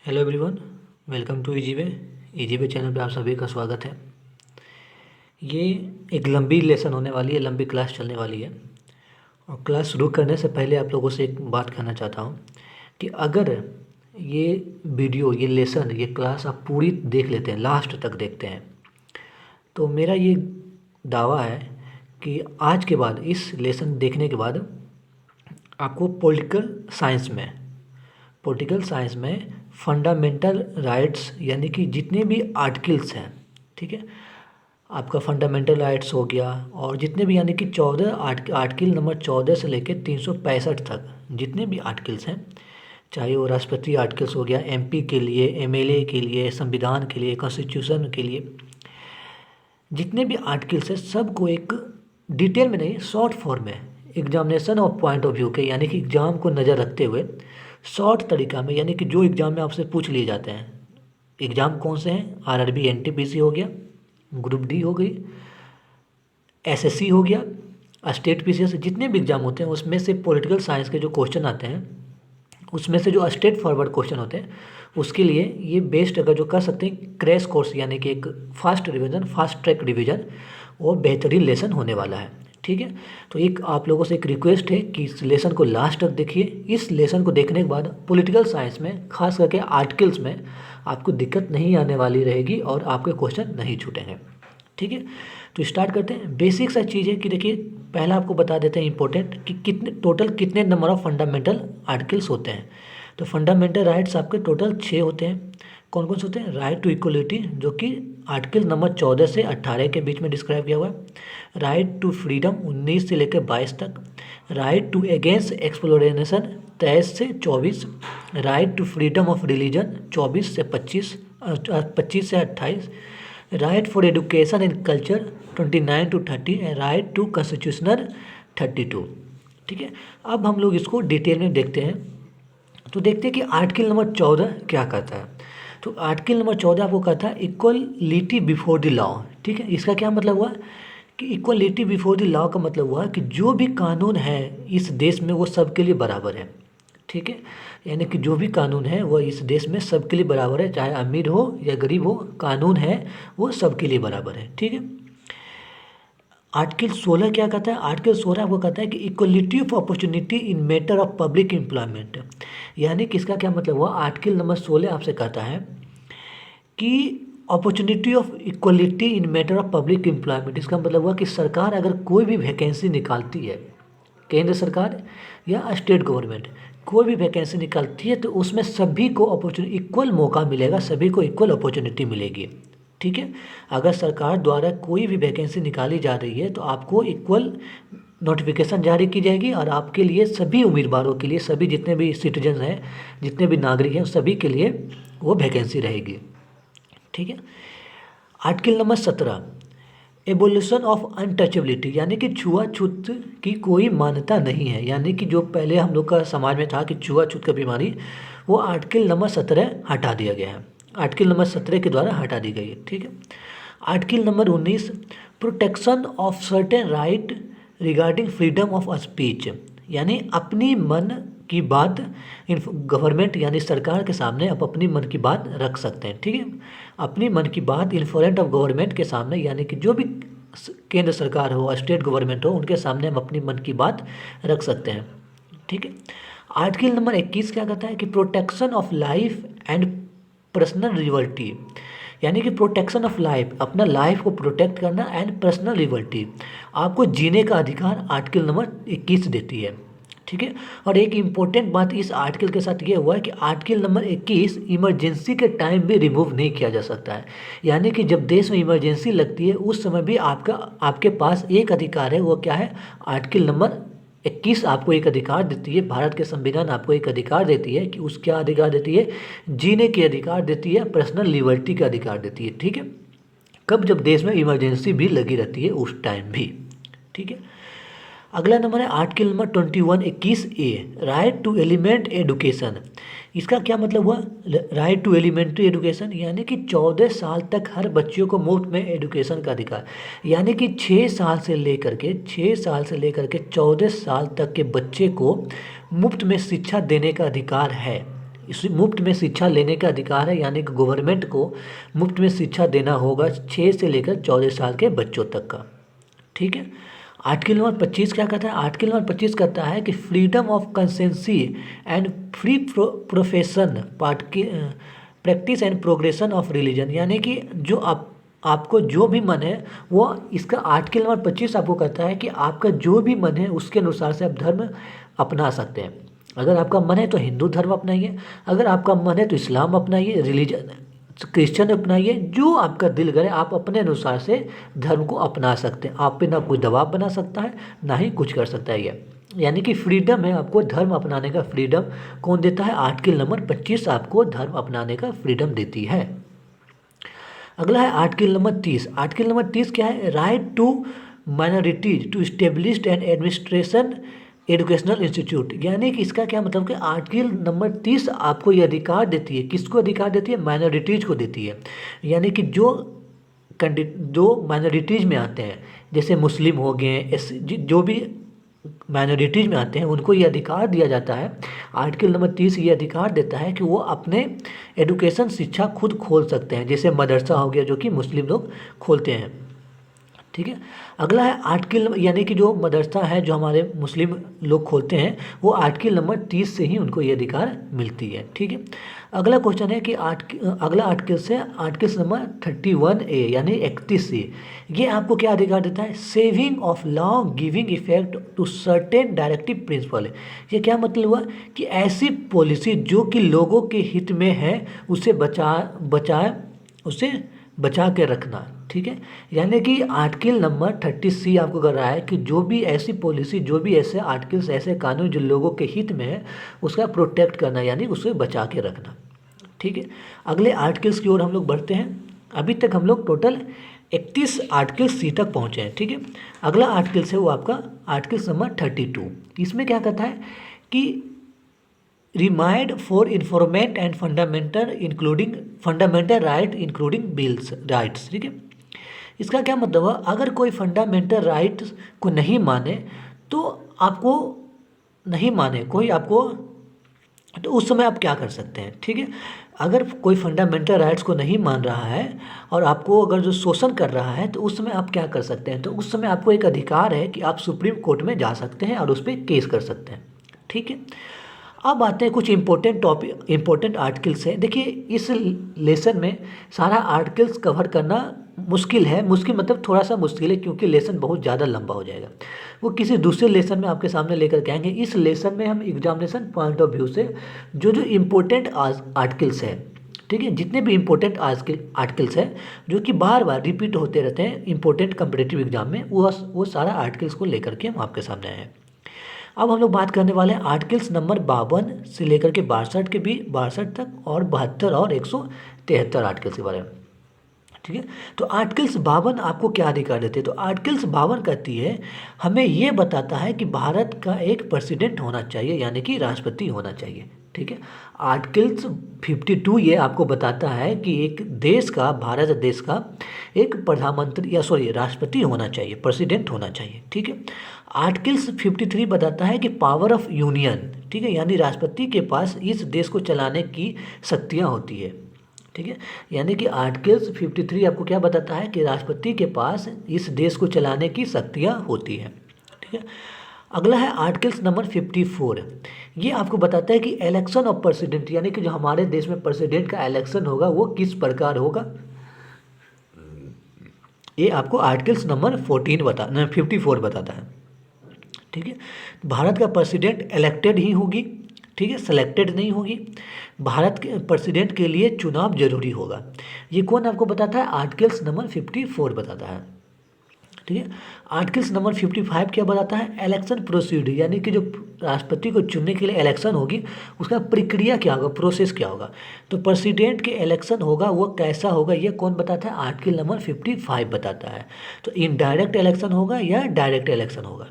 Hello everyone, welcome to easy way channel पे आप सभी का स्वागत है। ये एक लंबी लेसन होने वाली है, लंबी क्लास चलने वाली है। और क्लास शुरू करने से पहले आप लोगों से एक बात कहना चाहता हूँ कि अगर ये वीडियो, ये लेसन, ये क्लास आप पूरी देख लेते हैं, लास्ट तक देखते हैं, तो मेरा ये दावा है कि आज के बाद, इस लेसन देखने के बाद, आपको पॉलिटिकल साइंस में फंडामेंटल राइट्स यानी कि जितने भी आर्टिकल्स हैं, ठीक है, आपका फंडामेंटल राइट्स हो गया, और जितने भी यानी कि 14 आर्टिकल नंबर 14 से लेकर 365 तक जितने भी आर्टिकल्स हैं, चाहे वो राष्ट्रपति आर्टिकल्स हो गया, एमपी के लिए, एमएलए के लिए, संविधान के लिए, कॉन्स्टिट्यूशन के लिए, जितने भी आर्टिकल्स हैं सबको एक डिटेल में नहीं, शॉर्ट फॉर्म में, examination of point of view के, यानी कि एग्ज़ाम को नज़र रखते हुए शॉर्ट तरीका में, यानी कि जो एग्ज़ाम में आपसे पूछ लिए जाते हैं। एग्ज़ाम कौन से हैं? आरआरबी एनटीपीसी हो गया, ग्रुप डी हो गई, एसएससी हो गया, स्टेट पीसीएस, जितने भी एग्ज़ाम होते हैं उसमें से पॉलिटिकल साइंस के जो क्वेश्चन आते हैं, उसमें से जो स्ट्रेट फॉरवर्ड क्वेश्चन होते हैं, उसके लिए ये बेस्ट अगर जो कर सकते हैं क्रैश कोर्स, यानी कि एक फास्ट ट्रैक रिवीजन, वो बेहतरीन लेसन होने वाला है। ठीक है, तो एक आप लोगों से एक रिक्वेस्ट है कि इस लेसन को लास्ट तक देखिए। इस लेसन को देखने के बाद पॉलिटिकल साइंस में, खास करके आर्टिकल्स में, आपको दिक्कत नहीं आने वाली रहेगी और आपके क्वेश्चन नहीं छूटेंगे। ठीक है, तो स्टार्ट करते हैं। बेसिक सा चीज़ है कि देखिए, पहला आपको बता देते हैं इंपॉर्टेंट कि कितने नंबर ऑफ फंडामेंटल आर्टिकल्स होते हैं। तो फंडामेंटल राइट्स आपके टोटल 6 होते हैं। कौन कौन से होते हैं? राइट टू इक्वलिटी, जो कि आर्टिकल नंबर 14 से 18 के बीच में डिस्क्राइब किया हुआ है। राइट टू फ्रीडम 19 से लेकर 22 तक। राइट टू अगेंस्ट एक्सप्लोरेशन 23 से 24। Right to freedom of religion 24 से 25, 25 से 28। Right for education and culture 29 to 30 and right to constitutional 32। ठीक है, अब हम लोग इसको डिटेल में देखते हैं। तो देखते हैं कि आर्टिकल नंबर 14 क्या कहता है। तो आर्टिकल नंबर 14 आपको कहता है इक्वलिटी बिफोर द लॉ। ठीक है, इसका क्या मतलब हुआ कि इक्वलिटी बिफोर द लॉ का मतलब हुआ कि जो भी कानून है इस देश में वो सबके लिए बराबर है। ठीक है, यानी कि जो भी कानून है वो इस देश में सबके लिए बराबर है, चाहे अमीर हो या गरीब हो, कानून है वो सबके लिए बराबर है। ठीक है, आर्टिकल 16 क्या कहता है? आर्टिकल 16 आपको कहता है कि equality of opportunity in matter of public employment. यानी कि इसका क्या मतलब हुआ? आर्टिकल नंबर 16 आपसे कहता है कि opportunity of equality in matter of public employment. इसका मतलब हुआ कि सरकार अगर कोई भी वैकेंसी निकालती है, केंद्र सरकार या स्टेट गवर्नमेंट कोई भी वैकेंसी निकालती है, तो उसमें सभी को अपॉर्चुनिटी, इक्वल मौका मिलेगा, सभी को इक्वल अपॉर्चुनिटी मिलेगी। ठीक है, अगर सरकार द्वारा कोई भी वैकेंसी निकाली जा रही है तो आपको इक्वल नोटिफिकेशन जारी की जाएगी, और आपके लिए, सभी उम्मीदवारों के लिए, सभी जितने भी सिटीजन हैं, जितने भी नागरिक हैं, सभी के लिए वो वैकेंसी रहेगी। ठीक है, article number 17 abolition of untouchability, यानी कि छुआछूत की कोई मान्यता नहीं है। यानी कि जो पहले हम लोग का समाज में था कि छुआछूत का बीमारी, वो आर्टिकल नंबर 17 हटा दिया गया है, आर्टिकल नंबर 17 के द्वारा हटा दी गई है। ठीक है, article number 19 protection of certain right regarding freedom of speech, यानी अपनी मन की बात गवर्नमेंट यानी सरकार के सामने आप अपनी मन की बात रख सकते हैं। ठीक है, अपनी मन की बात इन फ्रंट ऑफ गवर्नमेंट के सामने, यानी कि जो भी केंद्र सरकार हो, स्टेट गवर्नमेंट हो, उनके सामने हम अपनी मन की बात रख सकते हैं। ठीक है, आर्टिकल नंबर 21 क्या कहता है कि protection of life and personal liberty, यानी कि प्रोटेक्शन ऑफ लाइफ, अपना लाइफ को प्रोटेक्ट करना, एंड पर्सनल लिबर्टी, आपको जीने का अधिकार आर्टिकल नंबर 21 देती है। ठीक है, और एक इम्पोर्टेंट बात इस आर्टिकल के साथ ये हुआ है कि आर्टिकल नंबर 21 इमरजेंसी के टाइम भी रिमूव नहीं किया जा सकता है। यानी कि जब देश में इमरजेंसी लगती है उस समय भी आपके पास एक अधिकार है, वो क्या है? आर्टिकल नंबर 21 आपको एक अधिकार देती है, भारत के संविधान आपको एक अधिकार देती है कि उस क्या अधिकार देती है? जीने के अधिकार देती है, पर्सनल लिबर्टी का अधिकार देती है। ठीक है, कब? जब देश में इमरजेंसी भी लगी रहती है उस टाइम भी। ठीक है, अगला नंबर है article number 21(21)A right to element education. इसका क्या मतलब हुआ? राइट टू एलिमेंट्री एडुकेशन, यानी कि 14 साल तक हर बच्चों को मुफ्त में एडुकेशन का अधिकार, यानी कि 6 साल से लेकर के 14 साल तक के बच्चे को मुफ्त में शिक्षा देने का अधिकार है। इस मुफ्त में शिक्षा लेने का अधिकार है, यानी कि गवर्नमेंट को मुफ्त में शिक्षा देना होगा 6 से लेकर 14 साल के बच्चों तक का। ठीक है। आर्टिकल नंबर 25 क्या कहता है? आर्टिकल नंबर 25 कहता है कि freedom of conscience and free profession practice and progression of religion, यानी कि जो आपको जो भी मन है वो, इसका आर्टिकल नंबर 25 आपको कहता है कि आपका जो भी मन है उसके अनुसार से आप धर्म अपना सकते हैं। अगर आपका मन है तो हिंदू धर्म अपनाइए, अगर आपका मन है तो इस्लाम अपनाइए, रिलीजन क्रिश्चियन अपनाइए, जो आपका दिल करे आप अपने अनुसार से धर्म को अपना सकते हैं। आप पे ना कोई दबाव बना सकता है, ना ही कुछ कर सकता है ये, यानी कि फ्रीडम है, आपको धर्म अपनाने का फ्रीडम कौन देता है? आर्टिकल नंबर 25 आपको धर्म अपनाने का फ्रीडम देती है। अगला है आर्टिकल नंबर 30। आर्टिकल नंबर 30 क्या है? Right to minorities to established and administration educational institute, यानी कि इसका क्या मतलब कि आर्टिकल नंबर 30 आपको ये अधिकार देती है। किसको अधिकार देती है? माइनॉरिटीज़ को देती है, यानी कि जो माइनॉरिटीज़ में आते हैं, जैसे मुस्लिम हो गए, जो भी माइनॉरिटीज़ में आते हैं उनको ये अधिकार दिया जाता है। आर्टिकल नंबर 30 ये अधिकार देता है कि वो अपने एजुकेशन शिक्षा खुद खोल सकते हैं, जैसे मदरसा हो गया जो कि मुस्लिम लोग खोलते हैं। ठीक है। अगला है आर्टिकल, यानी कि जो मदरसा है जो हमारे मुस्लिम लोग खोलते हैं वो आर्टिकल नंबर 30 से ही उनको ये अधिकार मिलती है। ठीक है। अगला क्वेश्चन है कि अगला आर्टिकल से आर्टिकल नंबर 31A यानी 31C, ये आपको क्या अधिकार देता है? Saving of law giving effect to certain directive principle. ये क्या मतलब हुआ कि ऐसी पॉलिसी जो कि लोगों के हित में है उसे बचा के रखना। ठीक है। यानी कि आर्टिकल नंबर 30C आपको कर रहा है कि जो भी ऐसी पॉलिसी, जो भी ऐसे आर्टिकल्स, ऐसे कानून जो लोगों के हित में है उसका प्रोटेक्ट करना, यानी उसे बचा के रखना। ठीक है। अगले आर्टिकल्स की ओर हम लोग बढ़ते हैं। अभी तक हम लोग टोटल 31 आर्टिकल सी तक पहुँचे हैं। ठीक है। अगला आर्टिकल्स है वो आपका आर्टिकल नंबर 32। इसमें क्या कहता है कि remind for informant and fundamental right including bills rights. ठीक है। इसका क्या मतलब है? अगर कोई फंडामेंटल राइट्स को नहीं माने तो आपको नहीं माने कोई आपको, तो उस समय आप क्या कर सकते हैं? ठीक है। अगर कोई फंडामेंटल राइट्स को नहीं मान रहा है और आपको अगर जो शोषण कर रहा है तो उस समय आप क्या कर सकते हैं? तो उस समय आपको एक अधिकार है कि आप सुप्रीम कोर्ट में जा सकते हैं और उस पर केस कर सकते हैं। ठीक है। अब आते हैं कुछ इम्पोर्टेंट आर्टिकल्स हैं। देखिए इस लेसन में सारा आर्टिकल्स कवर करना मुश्किल है, मुश्किल मतलब थोड़ा सा मुश्किल है क्योंकि लेसन बहुत ज़्यादा लंबा हो जाएगा। वो किसी दूसरे लेसन में आपके सामने लेकर के आएंगे। इस लेसन में हम एग्जामिनेशन पॉइंट ऑफ व्यू से जो इम्पोर्टेंट आर्टिकल्स है, ठीक है, जितने भी इम्पोर्टेंट आर्टिकल्स हैं जो कि बार बार रिपीट होते रहते हैं इम्पोर्टेंट कम्पिटिटिव एग्जाम में, वो सारा आर्टिकल्स को लेकर के हम आपके सामने आए हैं। अब हम लोग बात करने वाले हैं आर्टिकल्स नंबर 52 से लेकर के 62 के भी 62 तक और 72 और 173 आर्टिकल्स के बारे में। ठीक है। तो आर्टिकल्स 52 आपको क्या अधिकार देते हैं? तो आर्टिकल्स 52 कहती है, हमें ये बताता है कि भारत का एक प्रेसिडेंट होना चाहिए, यानी कि राष्ट्रपति होना चाहिए। ठीक है। आर्टिकल्स 52 ये आपको बताता है कि एक देश का, भारत देश का एक प्रधानमंत्री या राष्ट्रपति होना चाहिए, प्रेसिडेंट होना चाहिए। ठीक है। आर्टिकल्स 53 बताता है कि पावर ऑफ यूनियन, ठीक है, यानी राष्ट्रपति के पास इस देश को चलाने की शक्तियाँ होती है। ठीक है। यानी कि आर्टिकल्स 53 आपको क्या बताता है कि राष्ट्रपति के पास इस देश को चलाने की शक्तियाँ होती हैं। ठीक है। अगला है आर्टिकल्स नंबर 54। ये आपको बताता है कि इलेक्शन ऑफ प्रेसिडेंट, यानी कि जो हमारे देश में प्रेसिडेंट का इलेक्शन होगा वो किस प्रकार होगा, ये आपको आर्टिकल्स नंबर 54 बताता है। ठीक है। भारत का प्रेसिडेंट इलेक्टेड ही होगी, ठीक है, सेलेक्टेड नहीं होगी। भारत के प्रेसिडेंट के लिए चुनाव जरूरी होगा। ये कौन आपको बताता है? आर्टिकल्स नंबर 54 बताता है। ठीक है। आर्टिकल्स नंबर 55 क्या बताता है? इलेक्शन प्रोसीड, यानी कि जो राष्ट्रपति को चुनने के लिए इलेक्शन होगी उसका प्रक्रिया क्या होगा, प्रोसेस क्या होगा। तो प्रेसिडेंट के इलेक्शन होगा वो कैसा होगा, ये कौन बताता है? आर्टिकल नंबर 55 बताता है। तो इनडायरेक्ट इलेक्शन होगा या डायरेक्ट इलेक्शन होगा।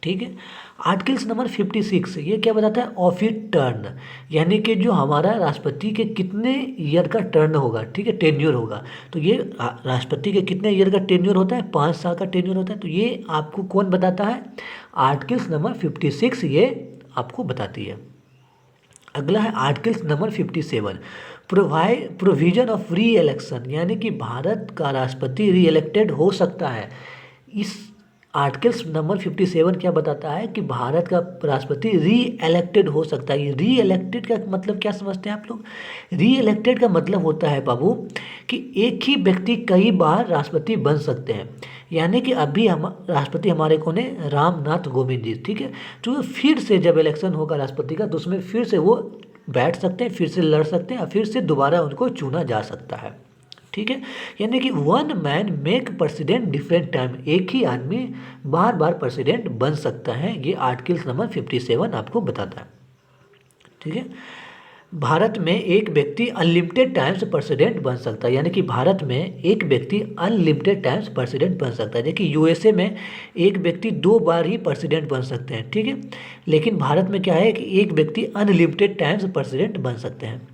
ठीक है। आर्टिकल्स नंबर 56 ये क्या बताता है? ऑफिस टर्न, यानी कि जो हमारा राष्ट्रपति के कितने ईयर का टर्न होगा, ठीक है, टेन्योर होगा। तो ये राष्ट्रपति के कितने ईयर का टेन्योर होता है? 5 साल का टेन्योर होता है। तो ये आपको कौन बताता है? आर्टिकल्स नंबर 56 ये आपको बताती है। अगला है आर्टिकल्स नंबर 57, प्रोविजन ऑफ री इलेक्शन, यानी कि भारत का राष्ट्रपति री इलेक्टेड हो सकता है। इस आर्टिकल्स नंबर 57 क्या बताता है कि भारत का राष्ट्रपति री इलेक्टेड हो सकता है। री इलेक्टेड का मतलब क्या समझते हैं आप लोग? री इलेक्टेड का मतलब होता है बाबू कि एक ही व्यक्ति कई बार राष्ट्रपति बन सकते हैं। यानी कि अभी हम राष्ट्रपति हमारे कौन है? रामनाथ कोविंद जी, ठीक है। तो फिर से जब इलेक्शन होगा राष्ट्रपति का तो उसमें फिर से वो बैठ सकते हैं, फिर से लड़ सकते हैं और फिर से दोबारा उनको चुना जा सकता है, ठीक है। यानी कि one man make president different time, एक ही आदमी बार बार प्रेसिडेंट बन सकता है। ये आर्टिकल्स नंबर 57 आपको बताता है, ठीक है। भारत में एक व्यक्ति अनलिमिटेड टाइम्स प्रेसिडेंट बन सकता है, यानी कि भारत में एक व्यक्ति अनलिमिटेड टाइम्स प्रेसिडेंट बन सकता है। देखिए यूएसए में एक व्यक्ति 2 बार ही प्रेसिडेंट बन सकते हैं, ठीक है। लेकिन भारत में क्या है कि एक व्यक्ति अनलिमिटेड टाइम्स प्रेसिडेंट बन सकते हैं,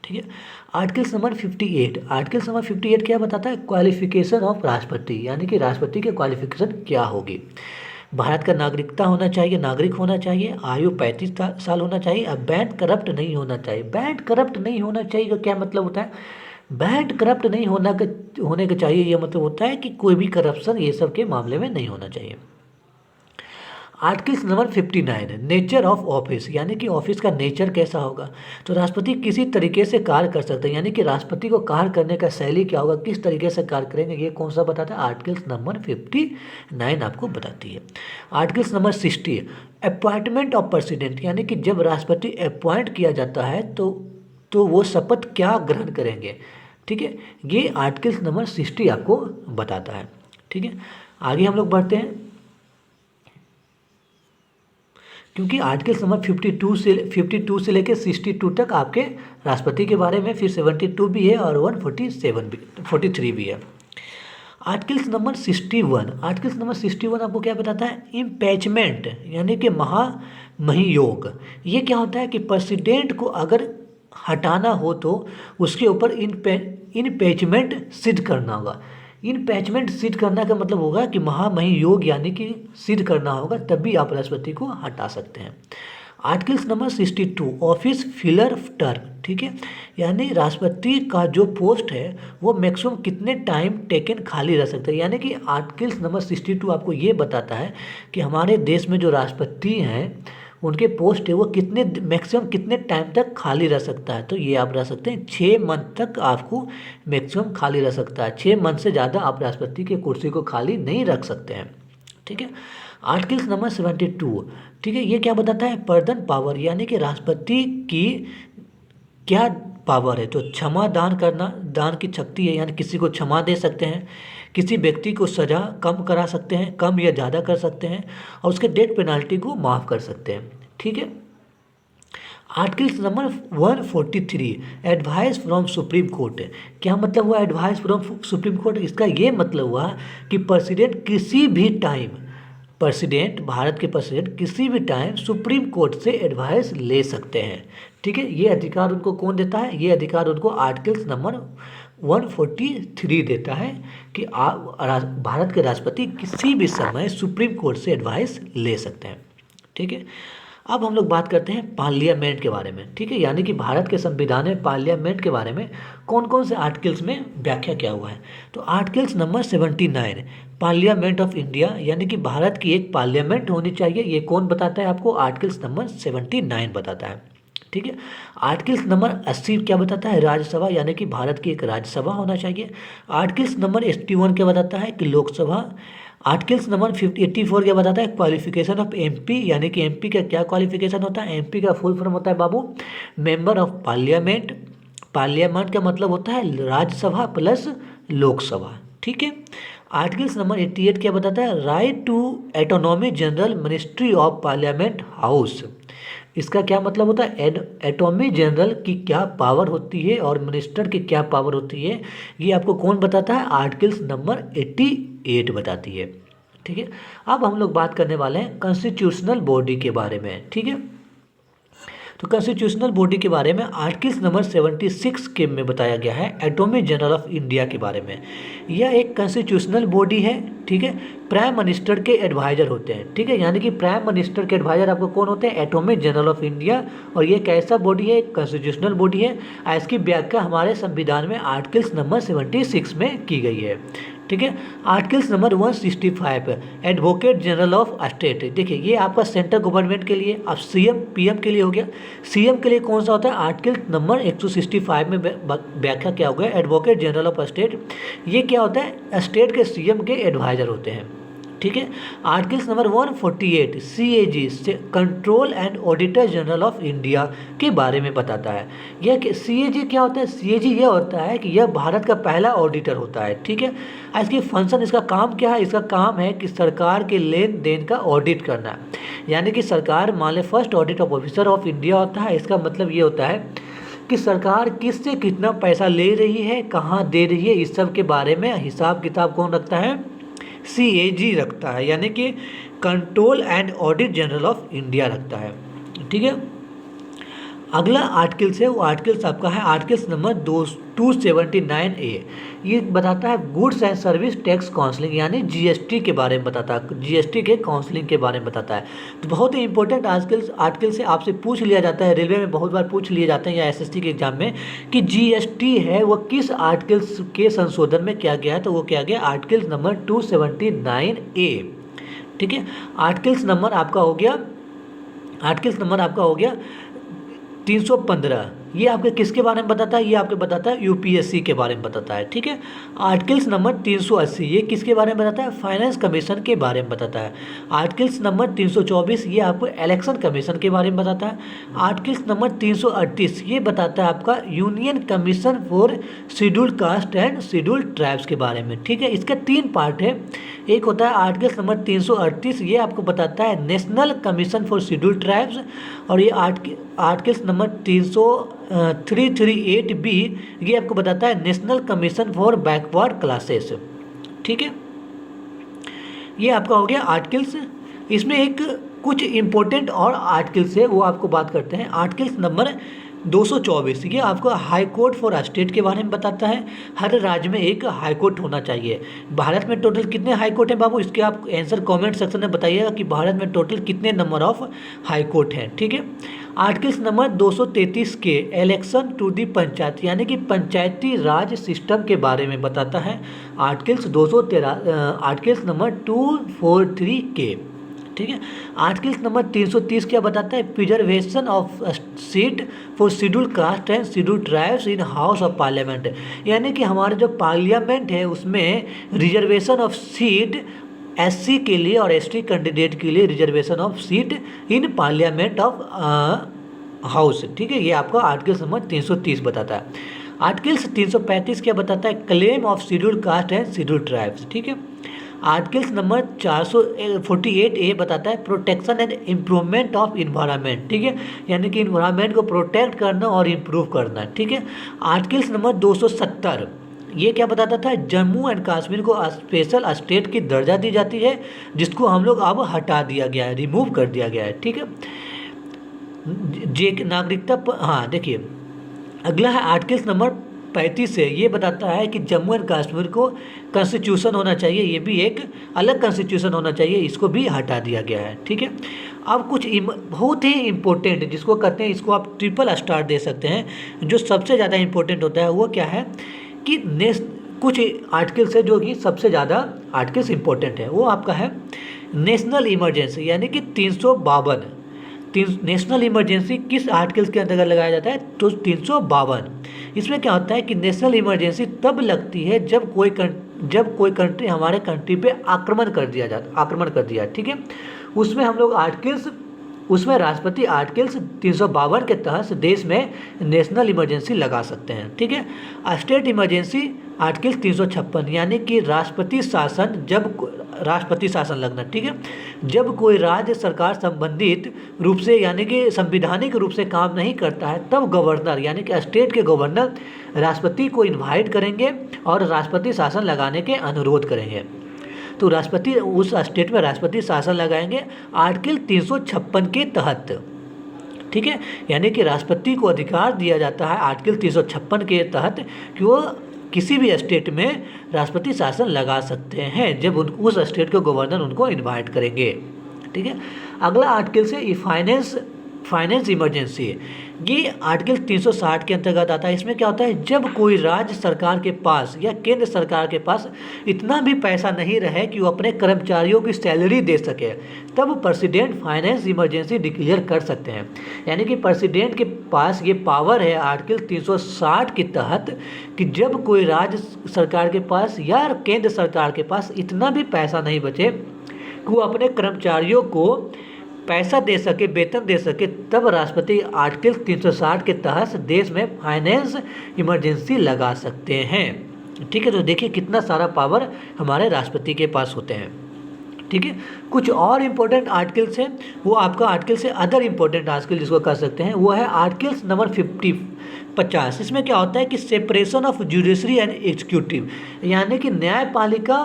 ठीक है। आर्टिकल्स नंबर 58, आर्टिकल्स नंबर 58 क्या बताता है? क्वालिफिकेशन ऑफ राष्ट्रपति, यानी कि राष्ट्रपति की क्वालिफिकेशन क्या होगी। भारत का नागरिकता होना चाहिए, नागरिक होना चाहिए, आयु 35 साल होना चाहिए, अब बैंक करप्ट नहीं होना चाहिए। बैंक करप्ट नहीं होना चाहिए का क्या मतलब होता है? बैंक करप्ट नहीं होने का चाहिए, यह मतलब होता है कि कोई भी करप्शन ये सब के मामले में नहीं होना चाहिए। Articles number 59, nature of office, यानी कि ऑफिस का नेचर कैसा होगा। तो राष्ट्रपति किसी तरीके से कार्य कर सकते हैं, यानी कि राष्ट्रपति को कार्य करने का शैली क्या होगा, किस तरीके से कार्य करेंगे, ये कौन सा बताता है? आर्टिकल्स नंबर 59 आपको बताती है। Articles number 60, appointment of president, यानी कि जब राष्ट्रपति अपॉइंट किया जाता है तो वो शपथ क्या ग्रहण करेंगे, ठीक है। ये आर्टिकल्स नंबर 60 आपको बताता है, ठीक है। आगे हम लोग बढ़ते हैं, क्योंकि आर्टिकल्स नंबर 52 से लेकर 62 तक आपके राष्ट्रपति के बारे में, फिर 72 भी है और 43 भी है। आर्टिकल्स नंबर 61, आर्टिकल्स नंबर 61 आपको क्या बताता है? इम्पीचमेंट, यानी कि महाभियोग। ये क्या होता है कि प्रेसिडेंट को अगर हटाना हो तो उसके ऊपर इम्पीचमेंट सिद्ध करना होगा। इम्पीचमेंट सिद्ध करना का मतलब होगा कि महाभियोग यानी कि सिद्ध करना होगा, तभी आप राष्ट्रपति को हटा सकते हैं। Articles number 62, office filler term, ठीक है। यानी राष्ट्रपति का जो पोस्ट है वो मैक्सिमम कितने टाइम टेकन खाली रह सकता है। यानी कि आर्टिकल्स नंबर 62 आपको ये बताता है कि हमारे देश में जो राष्ट्रपति हैं उनके पोस्ट है वो मैक्सिमम कितने टाइम तक खाली रह सकता है। तो ये आप रह सकते हैं 6 मंथ तक आपको मैक्सिमम खाली रह सकता है। 6 मंथ से ज़्यादा आप राष्ट्रपति की कुर्सी को खाली नहीं रख सकते हैं, ठीक है। आर्टिकल्स नंबर 72, ठीक है। ये क्या बताता है? पर्दन पावर, यानी कि राष्ट्रपति की क्या पावर है। तो क्षमा दान करना, दान की शक्ति है, यानी किसी को क्षमा दे सकते हैं, किसी व्यक्ति को सज़ा कम करा सकते हैं, कम या ज़्यादा कर सकते हैं, और उसके डेथ पेनल्टी को माफ़ कर सकते हैं, ठीक है। Articles number 143, advice from supreme court. क्या मतलब हुआ एडवाइस फ्रॉम सुप्रीम कोर्ट? इसका ये मतलब हुआ कि प्रेसिडेंट किसी भी टाइम, भारत के प्रेसिडेंट किसी भी टाइम सुप्रीम कोर्ट से एडवाइस ले सकते हैं, ठीक है। ये अधिकार उनको कौन देता है? ये अधिकार उनको आर्टिकल्स नंबर 143 देता है कि भारत के राष्ट्रपति किसी भी समय सुप्रीम कोर्ट से एडवाइस ले सकते हैं, ठीक है। अब हम लोग बात करते हैं पार्लियामेंट के बारे में, ठीक है। यानी कि भारत के संविधान में पार्लियामेंट के बारे में कौन कौन से आर्टिकल्स में व्याख्या किया हुआ है। तो articles number 79, parliament of India, यानी कि भारत की एक पार्लियामेंट होनी चाहिए। ये कौन बताता है आपको? आर्टिकल्स नंबर 79 बताता है, ठीक है। आर्टिकल्स नंबर 80 क्या बताता है? राज्यसभा, यानी कि भारत की एक राज्यसभा होना चाहिए। आर्टिकल्स नंबर 81 क्या बताता है? कि लोकसभा। आर्टिकल्स नंबर 84 क्या बताता है? क्वालिफिकेशन ऑफ एमपी, यानी कि एमपी का क्या क्वालिफिकेशन होता है? एमपी का फुल फॉर्म होता है बाबू मेंबर ऑफ पार्लियामेंट। पार्लियामेंट का मतलब होता है राज्यसभा प्लस लोकसभा, ठीक है। आर्टिकल्स नंबर 88 क्या बताता है? Right to autonomy general ministry of parliament house. इसका क्या मतलब होता है? एटॉर्नी जनरल की क्या पावर होती है और मिनिस्टर की क्या पावर होती है, ये आपको कौन बताता है? आर्टिकल्स नंबर 88 बताती है, ठीक है। अब हम लोग बात करने वाले हैं कॉन्स्टिट्यूशनल बॉडी के बारे में, ठीक है। तो कॉन्स्टिट्यूशनल बॉडी के बारे में आर्टिकल नंबर 76 के में बताया गया है अटॉर्नी जनरल ऑफ इंडिया के बारे में। यह एक कॉन्स्टिट्यूशनल बॉडी है, ठीक है। प्राइम मिनिस्टर के एडवाइजर होते हैं, ठीक है, यानी कि प्राइम मिनिस्टर के एडवाइजर आपको कौन होते हैं? Attorney general of India. और ये कैसा बॉडी है? कॉन्स्टिट्यूशनल बॉडी है। इसकी व्याख्या हमारे संविधान में आर्टिकल नंबर 76 में की गई है, ठीक है। Article number 165 advocate general of state. देखिए ये आपका सेंट्रल गवर्नमेंट के लिए, अब सीएम पीएम के लिए हो गया। सीएम के लिए कौन सा होता है? आर्टिकल नंबर 165 में व्याख्या क्या हो गया? Advocate general of state. ये क्या होता है? स्टेट के सीएम के एडवाइजर होते हैं, ठीक है। आर्टिकल नंबर 148 सीएजी से control and auditor general of India के बारे में बताता है। यह सीएजी क्या होता है? सीएजी यह होता है कि यह भारत का पहला ऑडिटर होता है, ठीक है। इसकी फंक्शन, इसका काम क्या है? इसका काम है कि सरकार के लेन देन का ऑडिट करना, यानी कि सरकार मान ले first audit officer of India होता है। इसका मतलब ये होता है कि सरकार किससे कितना पैसा ले रही है, कहाँ दे रही है, इस सब के बारे में हिसाब किताब कौन रखता है? सीएजी रखता है, यानी कि control and audit general of India रखता है, ठीक है। अगला आर्टिकल है वो आर्टिकल आपका है आर्टिकल नंबर 279A। ये बताता है goods and service tax counselling, यानी जीएसटी के बारे में बताता है, जीएसटी के काउंसलिंग के बारे में बताता है। तो बहुत ही इंपॉर्टेंट आर्टिकल से आपसे पूछ लिया जाता है, रेलवे में बहुत बार पूछ लिए जाते हैं या एसएससी के एग्जाम में कि जीएसटी है वो किस आर्टिकल के संशोधन में किया गया है। तो वो क्या गया? आर्टिकल नंबर 279A, ठीक है। आर्टिकल नंबर आपका हो गया 315। ये आपके किसके बारे में बताता है? ये आपके बताता है यूपीएससी के बारे में बताता है, ठीक है। आर्टिकल नंबर 380 ये किसके बारे में बताता है? फाइनेंस कमीशन के बारे में बताता है। आर्टिकल नंबर 324 ये आपको इलेक्शन कमीशन के बारे में बताता है। आर्टिकल नंबर 338 ये बताता है आपका union commission for scheduled caste and scheduled tribes के बारे में, ठीक है। इसका 3 पार्ट है। एक होता है आर्टिकल नंबर 338, ये आपको बताता है national commission for scheduled tribes. और ये आर्टिकल नंबर 338B ये आपको बताता है national commission for backward classes, ठीक है। ये आपका हो गया आर्टिकल्स। इसमें एक कुछ इम्पोर्टेंट और आर्टिकल्स है वो आपको बात करते हैं। आर्टिकल नंबर 224 ये आपको हाई कोर्ट फॉर स्टेट के बारे में बताता है। हर राज्य में एक हाई कोर्ट होना चाहिए। भारत में टोटल कितने हाई कोर्ट हैं बाबू? इसके आप आंसर कमेंट सेक्शन में बताइएगा कि भारत में टोटल कितने नंबर ऑफ हाई कोर्ट हैं, ठीक है। आर्टिकल नंबर 233 के इलेक्शन टू दी पंचायत, यानी कि पंचायती राज सिस्टम के बारे में बताता है। आर्टिकल नंबर 243 के, ठीक है। आर्टिकल नंबर 330 क्या बताता है? Preservation of seat for scheduled caste and scheduled tribes in house of parliament, यानी कि हमारे जो पार्लियामेंट है उसमें रिजर्वेशन ऑफ सीट एससी के लिए और एसटी कैंडिडेट के लिए reservation of seat in parliament of house, ठीक है। ये आपका आर्टिकल नंबर 330 बताता है। आर्टिकल 335 क्या बताता है? Claim of scheduled caste and scheduled tribes, ठीक है। आर्टिकल नंबर 448A बताता है protection and improvement of environment, ठीक है, यानी कि इन्वायरमेंट को प्रोटेक्ट करना और इम्प्रूव करना, ठीक है। आर्टिकल नंबर 270 ये क्या बताता था? जम्मू एंड कश्मीर को स्पेशल स्टेट की दर्जा दी जाती है, जिसको हम लोग अब हटा दिया गया है, रिमूव कर दिया गया है, ठीक है। नागरिकता हाँ देखिए अगला है आर्टिकल नंबर 35 से ये बताता है कि जम्मू एंड कश्मीर को कॉन्स्टिट्यूशन होना चाहिए, ये भी एक अलग कॉन्स्टिट्यूशन होना चाहिए, इसको भी हटा दिया गया है, ठीक है। अब कुछ बहुत ही इम्पोर्टेंट जिसको कहते हैं, इसको आप ट्रिपल स्टार दे सकते हैं। जो सबसे ज़्यादा इम्पोर्टेंट होता है वो क्या है कि कुछ आर्टिकल्स है जो कि सबसे ज़्यादा आर्टिकल्स इम्पोर्टेंट है, वो आपका है नेशनल इमरजेंसी, यानी कि 352। नेशनल इमरजेंसी किस आर्टिकल्स के अंतर्गत लगाया जाता है? तो 352। इसमें क्या होता है कि नेशनल इमरजेंसी तब लगती है जब कोई कंट्री हमारे कंट्री पे आक्रमण कर दिया, ठीक है। उसमें हम लोग उसमें राष्ट्रपति आर्टिकल्स 352 के तहत देश में नेशनल इमरजेंसी लगा सकते हैं, ठीक है। स्टेट इमरजेंसी आर्टिकल 356, यानी कि राष्ट्रपति शासन लगना, ठीक है। जब कोई राज्य सरकार संबंधित रूप से यानी कि संवैधानिक रूप से काम नहीं करता है, तब गवर्नर यानी कि स्टेट के गवर्नर राष्ट्रपति को इन्वाइट करेंगे और राष्ट्रपति शासन लगाने के अनुरोध करेंगे। तो राष्ट्रपति उस स्टेट में राष्ट्रपति शासन लगाएंगे आर्टिकल 356 के तहत, ठीक है, यानी कि राष्ट्रपति को अधिकार दिया जाता है आर्टिकल 356 के तहत कि वो किसी भी स्टेट में राष्ट्रपति शासन लगा सकते हैं जब उस स्टेट के गवर्नर उनको इनवाइट करेंगे। ठीक है, अगला आर्टिकल से ये फाइनेंस इमरजेंसी है, ये आर्टिकल 360 के अंतर्गत आता है। इसमें क्या होता है, जब कोई राज्य सरकार के पास या केंद्र सरकार के पास इतना भी पैसा नहीं रहे कि वो अपने कर्मचारियों की सैलरी दे सके, तब प्रेसिडेंट फाइनेंस इमरजेंसी डिक्लेयर कर सकते हैं। यानी कि प्रेसिडेंट के पास ये पावर है आर्टिकल 360 के तहत कि जब कोई राज्य सरकार के पास या केंद्र सरकार के पास इतना भी पैसा नहीं बचे कि वो अपने कर्मचारियों को पैसा दे सके, वेतन दे सके, तब राष्ट्रपति आर्टिकल 360 के तहत देश में फाइनेंस इमरजेंसी लगा सकते हैं। ठीक है, तो देखिए कितना सारा पावर हमारे राष्ट्रपति के पास होते हैं। ठीक है, कुछ और इम्पोर्टेंट आर्टिकल्स हैं, वो आपका आर्टिकल से अदर इम्पोर्टेंट आर्टिकल जिसको कर सकते हैं वो है आर्टिकल्स नंबर 50। इसमें क्या होता है कि separation of judiciary and executive, यानी कि न्यायपालिका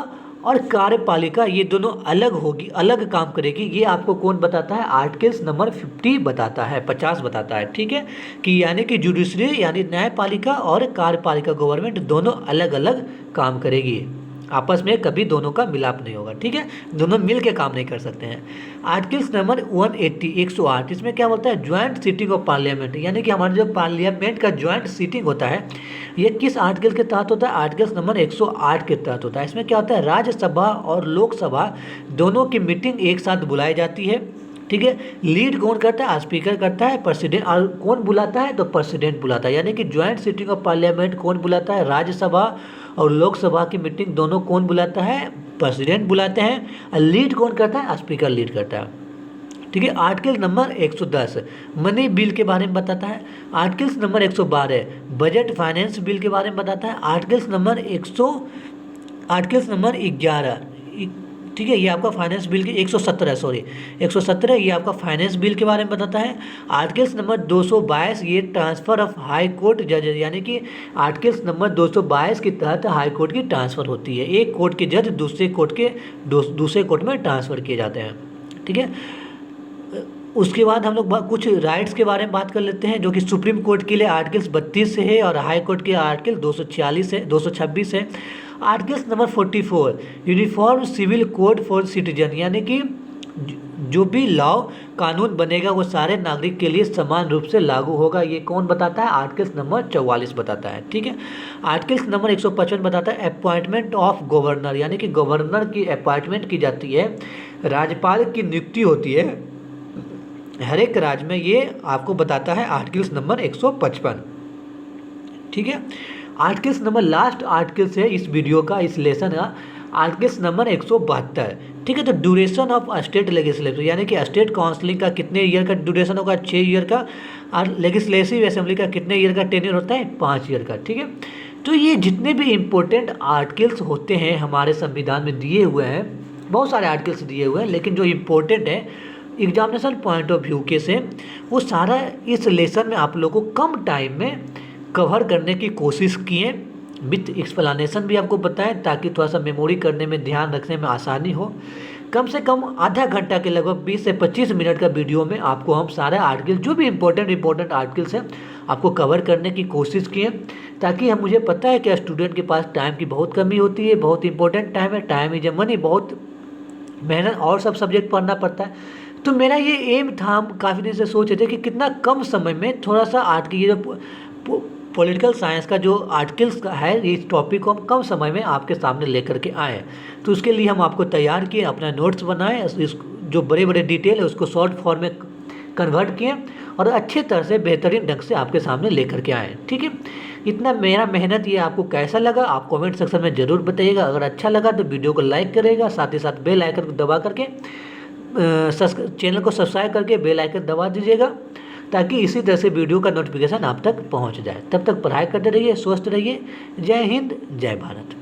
और कार्यपालिका ये दोनों अलग होगी, अलग काम करेगी। ये आपको कौन बताता है, आर्टिकल्स नंबर 50 बताता है, 50 बताता है। ठीक है, कि यानी कि जुडिशरी यानी न्यायपालिका और कार्यपालिका गवर्नमेंट दोनों अलग अलग काम करेगी, आपस में कभी दोनों का मिलाप नहीं होगा। ठीक है, दोनों मिल के काम नहीं कर सकते हैं। आर्टिकल्स नंबर 108, इसमें क्या बोलता है, ज्वाइंट सीटिंग ऑफ पार्लियामेंट, यानी कि हमारे जो पार्लियामेंट का ज्वाइंट सीटिंग होता है ये किस आर्टिकल के तहत होता है, आर्टिकल्स नंबर 108 के तहत होता है। इसमें क्या होता है, राज्यसभा और लोकसभा दोनों की मीटिंग एक साथ बुलाई जाती है। ठीक है, लीड कौन करता है, स्पीकर करता है, प्रेसिडेंट, और कौन बुलाता है, तो प्रेसिडेंट बुलाता है। यानी कि ज्वाइंट सीटिंग ऑफ पार्लियामेंट कौन बुलाता है, राज्यसभा और लोकसभा की मीटिंग दोनों कौन बुलाता है, प्रेसिडेंट बुलाते हैं। और लीड कौन करता है, स्पीकर लीड करता है। ठीक है, आर्टिकल नंबर 110 मनी बिल के बारे में बताता है। Articles number 112 budget finance bill के बारे में बताता है। आर्टिकल्स नंबर 11, ठीक है, ये आपका फाइनेंस बिल के 117 ये आपका फाइनेंस बिल के बारे में बताता है। आर्टिकल्स नंबर 222 ये ट्रांसफ़र ऑफ हाई कोर्ट जज, यानी कि आर्टिकल्स नंबर 222 के तहत हाई कोर्ट की ट्रांसफ़र होती है, एक कोर्ट के जज दूसरे कोर्ट में ट्रांसफ़र किए जाते हैं। ठीक है, उसके बाद हम लोग कुछ राइट्स के बारे में बात कर लेते हैं, जो कि सुप्रीम कोर्ट के लिए आर्टिकल्स 32 से है और हाई कोर्ट के आर्टिकल 226 है। Articles number 44 uniform civil code for citizen, यानी कि जो भी लॉ कानून बनेगा वो सारे नागरिक के लिए समान रूप से लागू होगा। ये कौन बताता है, आर्टिकल्स नंबर 44 बताता है। ठीक है, आर्टिकल्स नंबर 155 बताता है अपॉइंटमेंट ऑफ गवर्नर, यानी कि गवर्नर की अपॉइंटमेंट की जाती है, राज्यपाल की नियुक्ति होती है हर एक राज्य में, ये आपको बताता है आर्टिकल्स नंबर 155। ठीक है, आर्टिकल्स नंबर लास्ट आर्टिकल्स है इस वीडियो का, इस लेसन का, आर्टिकल्स नंबर 172। ठीक है, तो ड्यूरेशन ऑफ स्टेट लेजिस्लेटिव, यानी कि स्टेट काउंसिलिंग का कितने ईयर का ड्यूरेशन होगा, 6 ईयर का, और लेजिस्लेटिव असेंबली का कितने ईयर का टेन्योर होता है, 5 ईयर का। ठीक है, तो ये जितने भी इम्पोर्टेंट आर्टिकल्स होते हैं हमारे संविधान में दिए हुए हैं, बहुत सारे आर्टिकल्स दिए हुए हैं, लेकिन जो इम्पोर्टेंट है एग्जामिनेशन पॉइंट ऑफ व्यू के से वो सारा इस लेसन में आप लोगों को कम टाइम में कवर करने की कोशिश किए, विथ एक्सप्लेनेशन भी आपको बताएं ताकि थोड़ा सा मेमोरी करने में, ध्यान रखने में आसानी हो। कम से कम आधा घंटा के लगभग 20 से 25 मिनट का वीडियो में आपको हम सारे आर्टिकल जो भी इम्पोर्टेंट आर्टिकल्स हैं आपको कवर करने की कोशिश किए, ताकि हम, मुझे पता है कि स्टूडेंट के पास टाइम की बहुत कमी होती है, बहुत इंपॉर्टेंट टाइम है, टाइम इज मनी, बहुत मेहनत और सब सब्जेक्ट पढ़ना पड़ता है। तो मेरा ये एम था, हम काफ़ी दिन से सोच रहे थे कि कितना कम समय में थोड़ा सा आर्ट ये जो पॉलिटिकल साइंस का जो आर्टिकल्स का है इस टॉपिक को हम कम समय में आपके सामने लेकर के आए। तो उसके लिए हम आपको तैयार किए, अपना नोट्स बनाए, इस जो बड़े बड़े डिटेल है उसको शॉर्ट फॉर्म में कन्वर्ट किए और अच्छे तरह से बेहतरीन ढंग से आपके सामने लेकर के आए। ठीक है, इतना मेरा मेहनत ये आपको कैसा लगा आप कमेंट सेक्शन में ज़रूर बताइएगा। अगर अच्छा लगा तो वीडियो को लाइक करेगा, साथ ही साथ बेल आइकन को दबा करके चैनल को सब्सक्राइब करके बेल आइकन दबा दीजिएगा, ताकि इसी तरह से वीडियो का नोटिफिकेशन आप तक पहुंच जाए। तब तक पढ़ाई करते रहिए, स्वस्थ रहिए। जय हिंद, जय भारत।